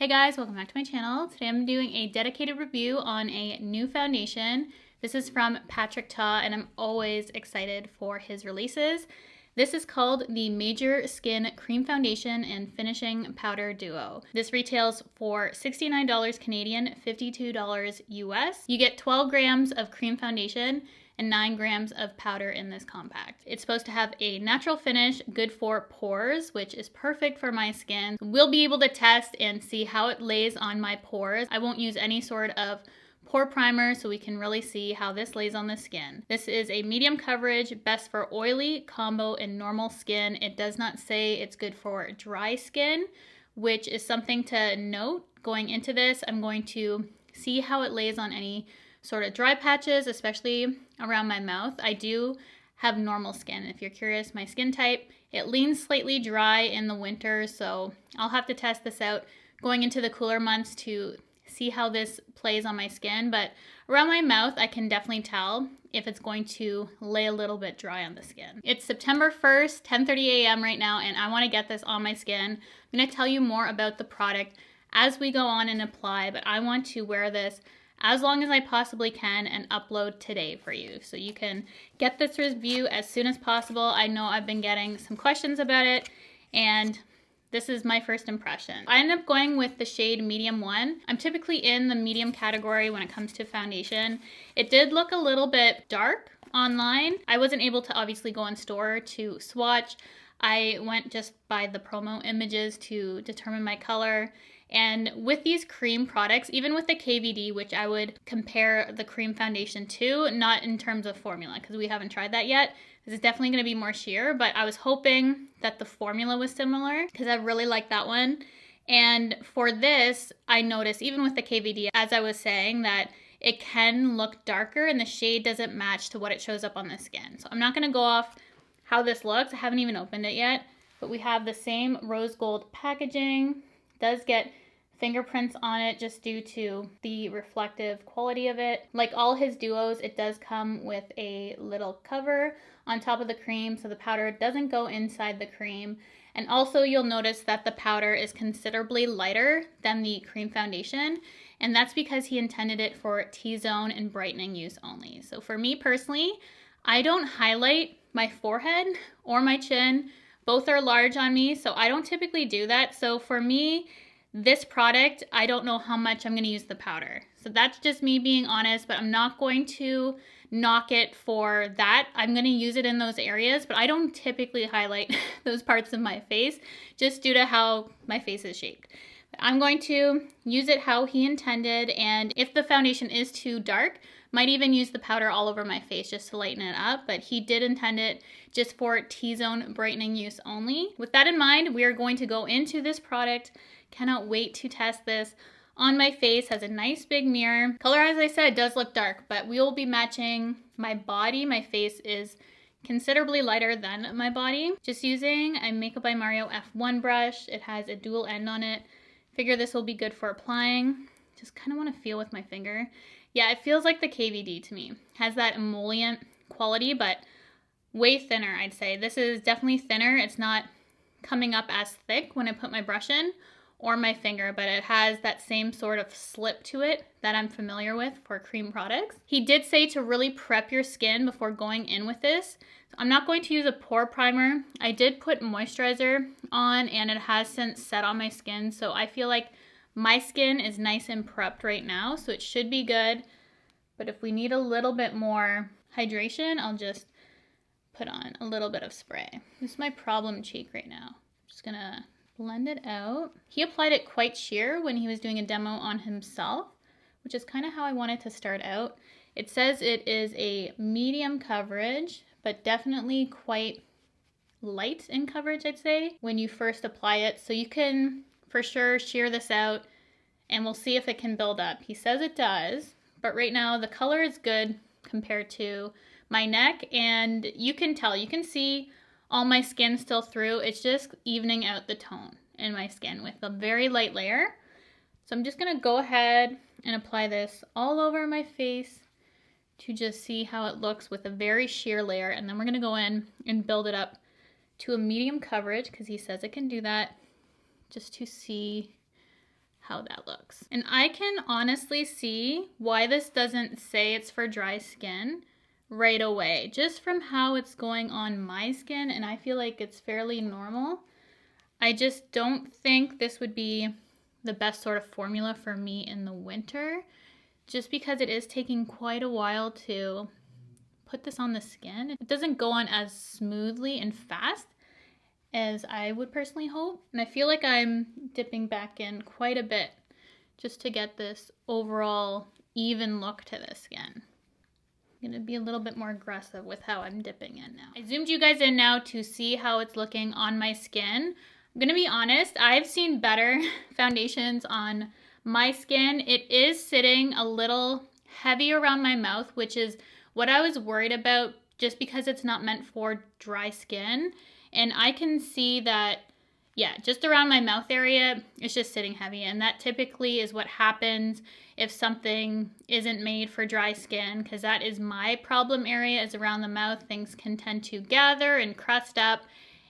Hey guys, welcome back to my channel. Today I'm doing a dedicated review on a new foundation. This is from Patrick Ta and I'm always excited for his releases. This is called the Major Skin Cream Foundation and Finishing Powder Duo. This retails for $69 Canadian, $52 US. You get 12 grams of cream foundation and 9 grams of powder in this compact. It's supposed to have a natural finish, good for pores, which is perfect for my skin. We'll be able to test and see how it lays on my pores. I won't use any sort of pore primer, so we can really see how this lays on the skin. This is a medium coverage, best for oily, combo, and normal skin. It does not say it's good for dry skin, which is something to note. Going into this, I'm going to see how it lays on any sort of dry patches, especially around my mouth. I do have normal skin. If you're curious, my skin type, it leans slightly dry in the winter, so I'll have to test this out going into the cooler months to see how this plays on my skin. But around my mouth, I can definitely tell if it's going to lay a little bit dry on the skin. It's September 1st, 10:30 a.m. right now, and I want to get this on my skin. I'm going to tell you more about the product as we go on and apply, but I want to wear this as long as I possibly can and upload today for you, so you can get this review as soon as possible. I know I've been getting some questions about it, and this is my first impression. I ended up going with the shade Medium 1. I'm typically in the medium category when it comes to foundation. It did look a little bit dark online. I wasn't able to obviously go in store to swatch. I went just by the promo images to determine my color. And with these cream products, even with the KVD, which I would compare the cream foundation to, not in terms of formula, because we haven't tried that yet. This is definitely going to be more sheer, but I was hoping that the formula was similar because I really like that one. And for this, I noticed, even with the KVD, as I was saying, that it can look darker and the shade doesn't match to what it shows up on the skin. So I'm not going to go off how this looks. I haven't even opened it yet, but we have the same rose gold packaging. It does get fingerprints on it just due to the reflective quality of it. Like all his duos, it does come with a little cover on top of the cream so the powder doesn't go inside the cream. And also you'll notice that the powder is considerably lighter than the cream foundation, and that's because he intended it for T-zone and brightening use only. So for me personally, I don't highlight my forehead or my chin. Both are large on me, so I don't typically do that. So for me, this product, I don't know how much I'm going to use the powder. So that's just me being honest, but I'm not going to knock it for that. I'm going to use it in those areas, but I don't typically highlight those parts of my face just due to how my face is shaped. But I'm going to use it how he intended, and if the foundation is too dark, might even use the powder all over my face just to lighten it up, but he did intend it just for T-zone brightening use only. With that in mind, we are going to go into this product. Cannot wait to test this on my face. Has a nice big mirror. Color, as I said, does look dark, but we will be matching my body. My face is considerably lighter than my body. Just using a Makeup by Mario F1 brush. It has a dual end on it. Figure this will be good for applying. Just kind of want to feel with my finger. Yeah, it feels like the KVD to me. Has that emollient quality, but way thinner, I'd say. This is definitely thinner. It's not coming up as thick when I put my brush in or my finger, but it has that same sort of slip to it that I'm familiar with for cream products. He did say to really prep your skin before going in with this. So I'm not going to use a pore primer. I did put moisturizer on and it has since set on my skin, so I feel like my skin is nice and prepped right now, so it should be good. But if we need a little bit more hydration, I'll just put on a little bit of spray. This is my problem cheek right now. I'm just gonna blend it out. He applied it quite sheer when he was doing a demo on himself, which is kind of how I wanted to start out. It says it is a medium coverage, but definitely quite light in coverage, I'd say, when you first apply it. So you can for sure sheer this out and we'll see if it can build up. He says it does, but right now the color is good compared to my neck, and you can tell, you can see all my skin still through. It's just evening out the tone in my skin with a very light layer. So I'm just gonna go ahead and apply this all over my face to just see how it looks with a very sheer layer, and then we're gonna go in and build it up to a medium coverage because he says it can do that, just to see how that looks. And I can honestly see why this doesn't say it's for dry skin right away, just from how it's going on my skin, and I feel like it's fairly normal. I just don't think this would be the best sort of formula for me in the winter, just because it is taking quite a while to put this on the skin. It doesn't go on as smoothly and fast as I would personally hope. And I feel like I'm dipping back in quite a bit just to get this overall even look to the skin. I'm gonna be a little bit more aggressive with how I'm dipping in now. I zoomed you guys in now to see how it's looking on my skin. I'm gonna be honest, I've seen better foundations on my skin. It is sitting a little heavy around my mouth, which is what I was worried about, just because it's not meant for dry skin. And I can see that, yeah, just around my mouth area, it's just sitting heavy. And that typically is what happens if something isn't made for dry skin, because that is my problem area, is around the mouth. Things can tend to gather and crust up.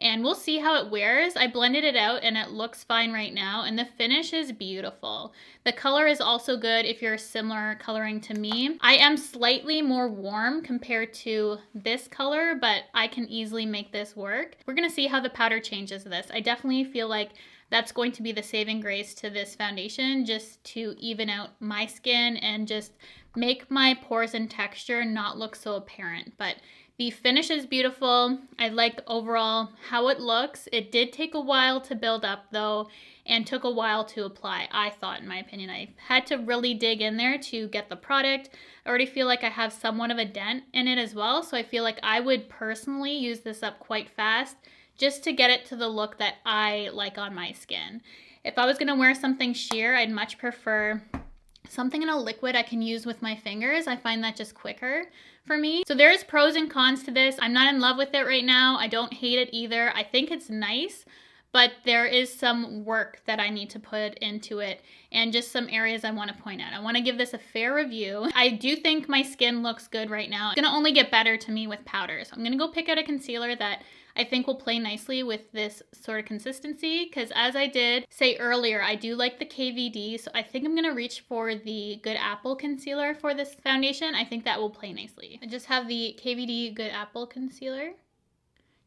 And we'll see how it wears. I blended it out and it looks fine right now, and the finish is beautiful. The color is also good if you're similar coloring to me. I am slightly more warm compared to this color, but I can easily make this work. We're gonna see how the powder changes this. I definitely feel like that's going to be the saving grace to this foundation, just to even out my skin and just make my pores and texture not look so apparent. But the finish is beautiful. I like overall how it looks. It did take a while to build up though, and took a while to apply, I thought, in my opinion. I had to really dig in there to get the product. I already feel like I have somewhat of a dent in it as well, so I feel like I would personally use this up quite fast just to get it to the look that I like on my skin. If I was gonna wear something sheer, I'd much prefer something in a liquid I can use with my fingers. I find that just quicker for me. So there's pros and cons to this. I'm not in love with it right now. I don't hate it either. I think it's nice, but there is some work that I need to put into it and just some areas I want to point out. I want to give this a fair review. I do think my skin looks good right now. It's gonna only get better to me with powder. So I'm gonna go pick out a concealer that I think will play nicely with this sort of consistency, because as I did say earlier, I do like the KVD, so I think I'm gonna reach for the Good Apple concealer for this foundation. I think that will play nicely. I just have the KVD Good Apple concealer.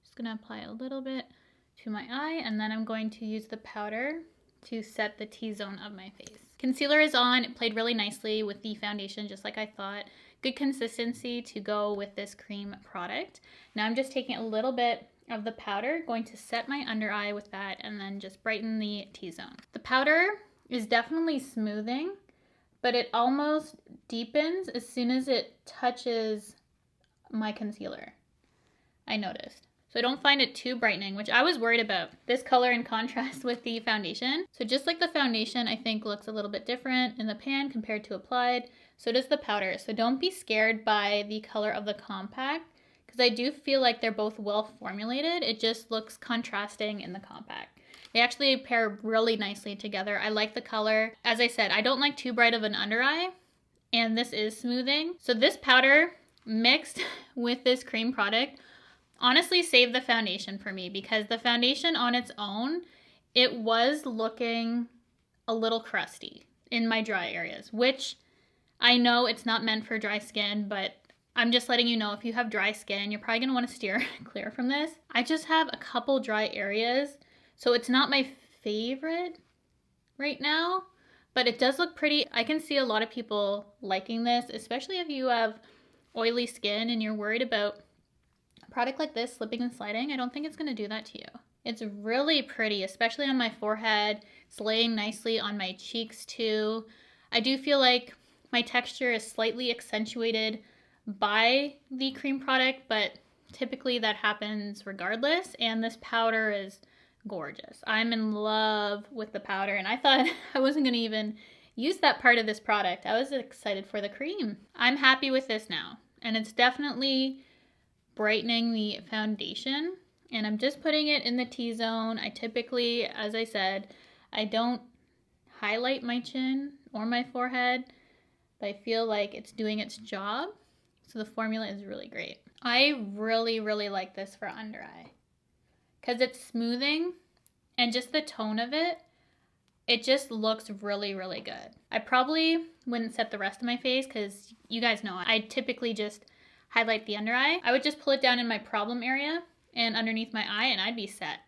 Just gonna apply a little bit to my eye, and then I'm going to use the powder to set the T-zone of my face. Concealer is on. It played really nicely with the foundation, just like I thought. Good consistency to go with this cream product. Now I'm just taking a little bit of the powder, going to set my under eye with that, and then just brighten the T-zone. The powder is definitely smoothing, but it almost deepens as soon as it touches my concealer, I noticed. So I don't find it too brightening, which I was worried about. This color in contrast with the foundation. So just like the foundation, I think looks a little bit different in the pan compared to applied, so does the powder. So don't be scared by the color of the compact, because I do feel like they're both well formulated. It just looks contrasting in the compact. They actually pair really nicely together. I like the color. As I said, I don't like too bright of an under eye, and this is smoothing. So this powder mixed with this cream product honestly saved the foundation for me, because the foundation on its own, it was looking a little crusty in my dry areas, which I know it's not meant for dry skin, but I'm just letting you know, if you have dry skin, you're probably gonna wanna steer clear from this. I just have a couple dry areas, so it's not my favorite right now, but it does look pretty. I can see a lot of people liking this, especially if you have oily skin and you're worried about a product like this slipping and sliding. I don't think it's gonna do that to you. It's really pretty, especially on my forehead. It's laying nicely on my cheeks too. I do feel like my texture is slightly accentuated by the cream product, but typically that happens regardless, and this powder is gorgeous. I'm in love with the powder, and I thought I wasn't gonna even use that part of this product. I was excited for the cream. I'm happy with this now, and it's definitely brightening the foundation, and I'm just putting it in the T-zone. I typically, as I said, I don't highlight my chin or my forehead, but I feel like it's doing its job. So the formula is really great. I really, really like this for under eye, because it's smoothing and just the tone of it. it just looks really, really good. I probably wouldn't set the rest of my face because you guys know I typically just highlight the under eye. I would just pull it down in my problem area and underneath my eye, and I'd be set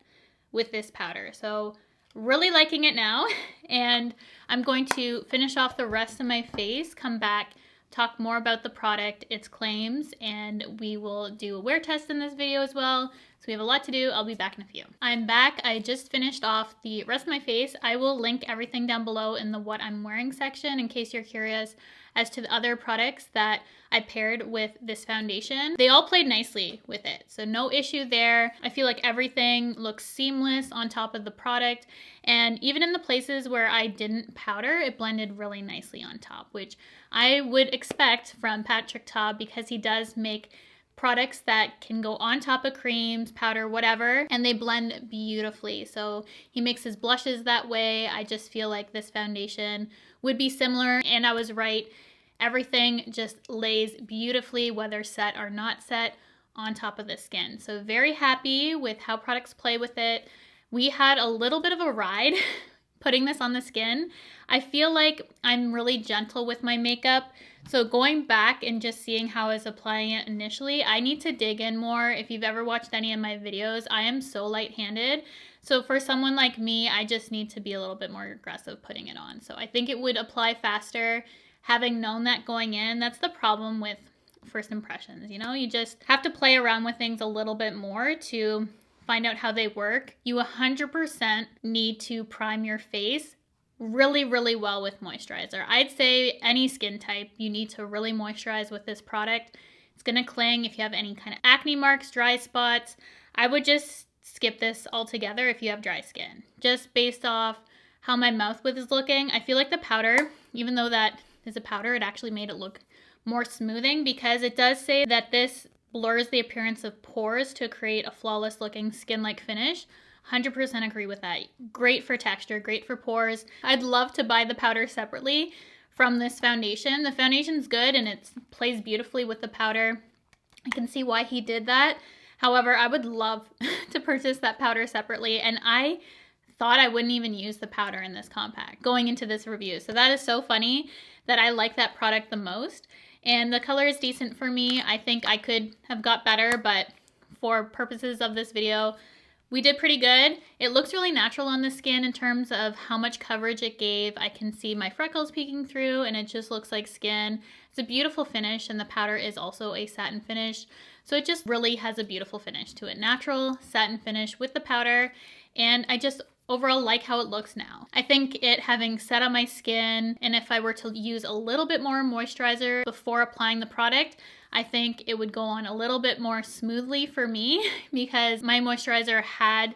with this powder. So really liking it now. And I'm going to finish off the rest of my face, come back, talk more about the product, its claims, and we will do a wear test in this video as well. So we have a lot to do. I'll be back in a few. I'm back. I just finished off the rest of my face. I will link everything down below in the what I'm wearing section in case you're curious as to the other products that I paired with this foundation. They all played nicely with it, so no issue there. I feel like everything looks seamless on top of the product, and even in the places where I didn't powder, it blended really nicely on top, which I would expect from Patrick Ta because he does make products that can go on top of creams, powder, whatever, and they blend beautifully. So he makes his blushes that way. I just feel like this foundation would be similar, and I was right. Everything just lays beautifully, whether set or not set, on top of the skin. So very happy with how products play with it. We had a little bit of a ride putting this on the skin. I feel like I'm really gentle with my makeup. So going back and just seeing how I was applying it initially, I need to dig in more. If you've ever watched any of my videos, I am so light-handed. So for someone like me, I just need to be a little bit more aggressive putting it on. So I think it would apply faster. Having known that going in, that's the problem with first impressions. You know, you just have to play around with things a little bit more to find out how they work. You 100% need to prime your face really, really well with moisturizer. I'd say any skin type, you need to really moisturize with this product. It's gonna cling if you have any kind of acne marks, dry spots. I would just skip this altogether if you have dry skin. Just based off how my mouth width is looking, I feel like the powder, even though that is a powder, it actually made it look more smoothing because it does say that this blurs the appearance of pores to create a flawless looking skin-like finish. 100% agree with that. Great for texture, great for pores. I'd love to buy the powder separately from this foundation. The foundation's good and it plays beautifully with the powder. I can see why he did that. However, I would love to purchase that powder separately, and I thought I wouldn't even use the powder in this compact going into this review. So that is so funny that I like that product the most. And the color is decent for me. I think I could have got better, but for purposes of this video, we did pretty good. It looks really natural on the skin in terms of how much coverage it gave. I can see my freckles peeking through and it just looks like skin. It's a beautiful finish, and the powder is also a satin finish. So it just really has a beautiful finish to it. Natural satin finish with the powder, and I just overall like how it looks now. I think it having set on my skin, and if I were to use a little bit more moisturizer before applying the product, I think it would go on a little bit more smoothly for me because my moisturizer had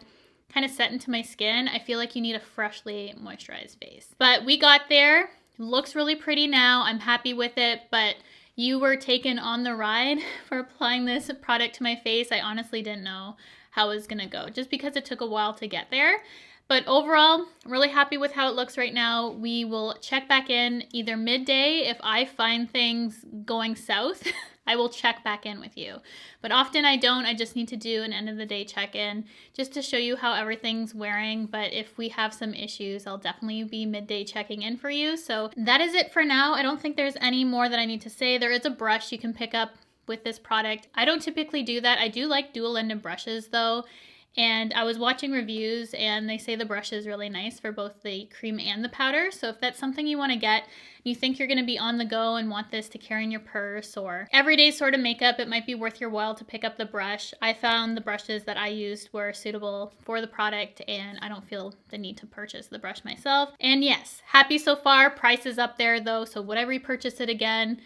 kind of set into my skin. I feel like you need a freshly moisturized face. But we got there. Looks really pretty now. I'm happy with it, but you were taken on the ride for applying this product to my face. I honestly didn't know how it was gonna go just because it took a while to get there. But overall, really happy with how it looks right now. We will check back in either midday. If I find things going south, I will check back in with you. But often I don't. I just need to do an end of the day check-in just to show you how everything's wearing. But if we have some issues, I'll definitely be midday checking in for you. So that is it for now. I don't think there's any more that I need to say. There is a brush you can pick up with this product. I don't typically do that. I do like dual-ended brushes though. And I was watching reviews and they say the brush is really nice for both the cream and the powder. So if that's something you want to get, you think you're going to be on the go and want this to carry in your purse or everyday sort of makeup, it might be worth your while to pick up the brush. I found the brushes that I used were suitable for the product and I don't feel the need to purchase the brush myself. And yes, happy so far. Price is up there though, so would I repurchase it again?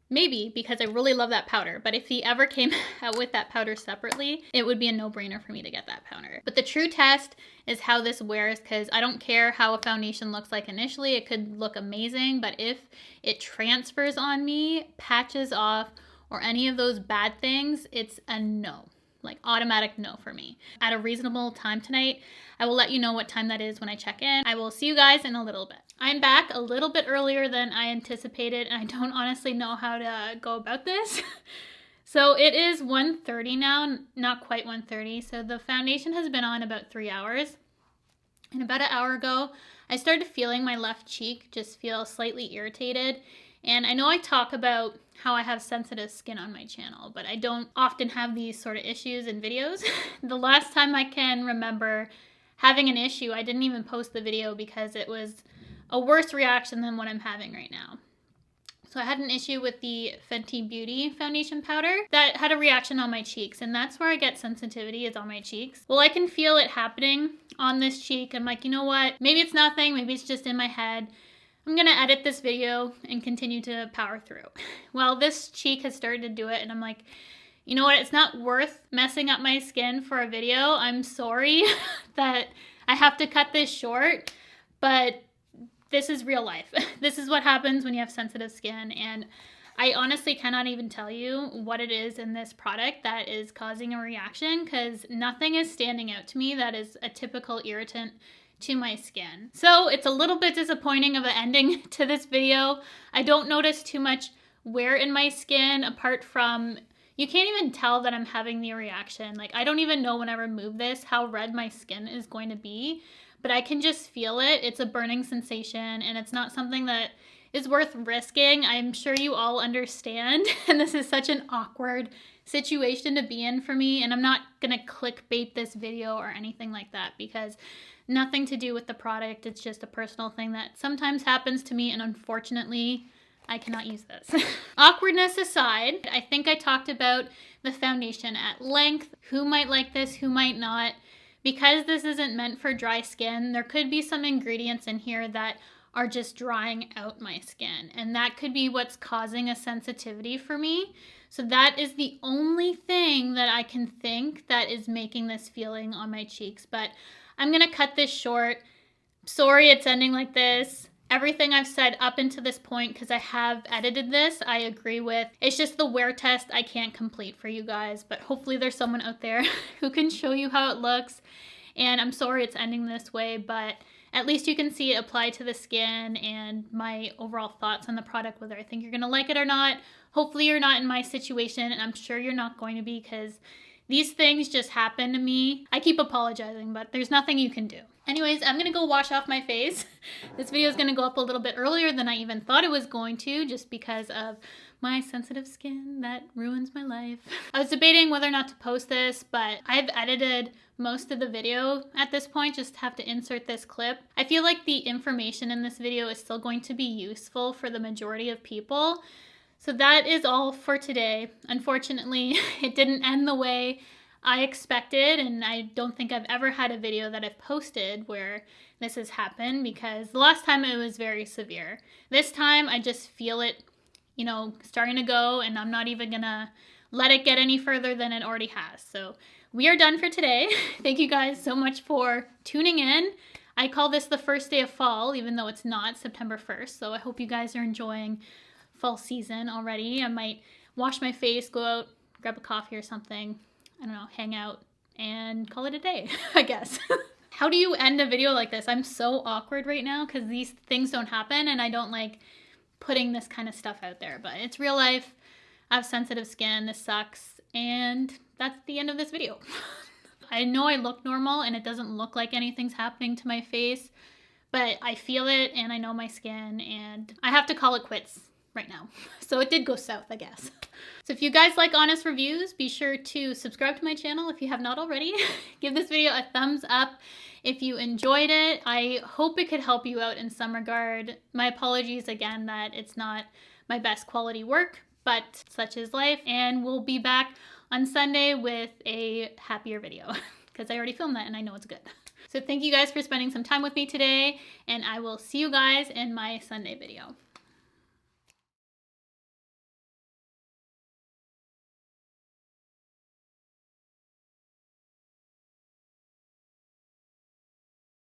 Maybe, because I really love that powder, but if he ever came out with that powder separately, it would be a no-brainer for me to get that powder. But the true test is how this wears, because I don't care how a foundation looks like initially. It could look amazing, but if it transfers on me, patches off, or any of those bad things, it's a no. Like automatic no for me. At a reasonable time tonight, I will let you know what time that is when I check in. I will see you guys in a little bit. I'm back a little bit earlier than I anticipated, and I don't honestly know how to go about this. So it is 1:30 now, not quite 1:30. So the foundation has been on about 3 hours. And about an hour ago, I started feeling my left cheek just feel slightly irritated. And I know I talk about how I have sensitive skin on my channel, but I don't often have these sort of issues in videos. The last time I can remember having an issue, I didn't even post the video because it was a worse reaction than what I'm having right now. So I had an issue with the Fenty Beauty foundation powder that had a reaction on my cheeks, and that's where I get sensitivity, is on my cheeks. Well, I can feel it happening on this cheek. I'm like, you know what? Maybe it's nothing. Maybe it's just in my head. I'm gonna edit this video and continue to power through. Well, this cheek has started to do it, and I'm like, you know what? It's not worth messing up my skin for a video. I'm sorry that I have to cut this short, but this is real life. This is what happens when you have sensitive skin, and I honestly cannot even tell you what it is in this product that is causing a reaction, because nothing is standing out to me that is a typical irritant to my skin. So it's a little bit disappointing of an ending to this video. I don't notice too much wear in my skin apart from, you can't even tell that I'm having the reaction. Like, I don't even know when I remove this how red my skin is going to be, but I can just feel it. It's a burning sensation, and it's not something that is worth risking. I'm sure you all understand, and this is such an awkward situation to be in for me, and I'm not gonna clickbait this video or anything like that, because nothing to do with the product. It's just a personal thing that sometimes happens to me, and unfortunately, I cannot use this. Awkwardness aside, I think I talked about the foundation at length. Who might like this, who might not? Because this isn't meant for dry skin, there could be some ingredients in here that are just drying out my skin, and that could be what's causing a sensitivity for me. So that is the only thing that I can think that is making this feeling on my cheeks. But I'm gonna cut this short. Sorry it's ending like this. Everything I've said up until this point, because I have edited this, I agree with. It's just the wear test I can't complete for you guys, but hopefully there's someone out there who can show you how it looks. And I'm sorry it's ending this way, but at least you can see it apply to the skin and my overall thoughts on the product, whether I think you're gonna like it or not. Hopefully you're not in my situation, and I'm sure you're not going to be, because these things just happen to me. I keep apologizing, but there's nothing you can do. Anyways, I'm gonna go wash off my face. This video is gonna go up a little bit earlier than I even thought it was going to, just because of my sensitive skin that ruins my life. I was debating whether or not to post this, but I've edited most of the video at this point, just have to insert this clip. I feel like the information in this video is still going to be useful for the majority of people. So that is all for today. Unfortunately, it didn't end the way I expected, and I don't think I've ever had a video that I've posted where this has happened, because the last time it was very severe. This time I just feel it, you know, starting to go, and I'm not even gonna let it get any further than it already has. So we are done for today. Thank you guys so much for tuning in. I call this the first day of fall, even though it's not September 1st. So I hope you guys are enjoying fall season already. I might wash my face, go out, grab a coffee or something, I don't know, hang out, and call it a day, I guess. How do you end a video like this? I'm so awkward right now because these things don't happen, and I don't like putting this kind of stuff out there, but it's real life. I have sensitive skin, this sucks, and that's the end of this video. I know I look normal and it doesn't look like anything's happening to my face, but I feel it and I know my skin, and I have to call it quits right now. So it did go south, I guess. So if you guys like honest reviews, be sure to subscribe to my channel if you have not already. Give this video a thumbs up if you enjoyed it. I hope it could help you out in some regard. My apologies again that it's not my best quality work, but such is life, and we'll be back on Sunday with a happier video because I already filmed that and I know it's good. So thank you guys for spending some time with me today, and I will see you guys in my Sunday video.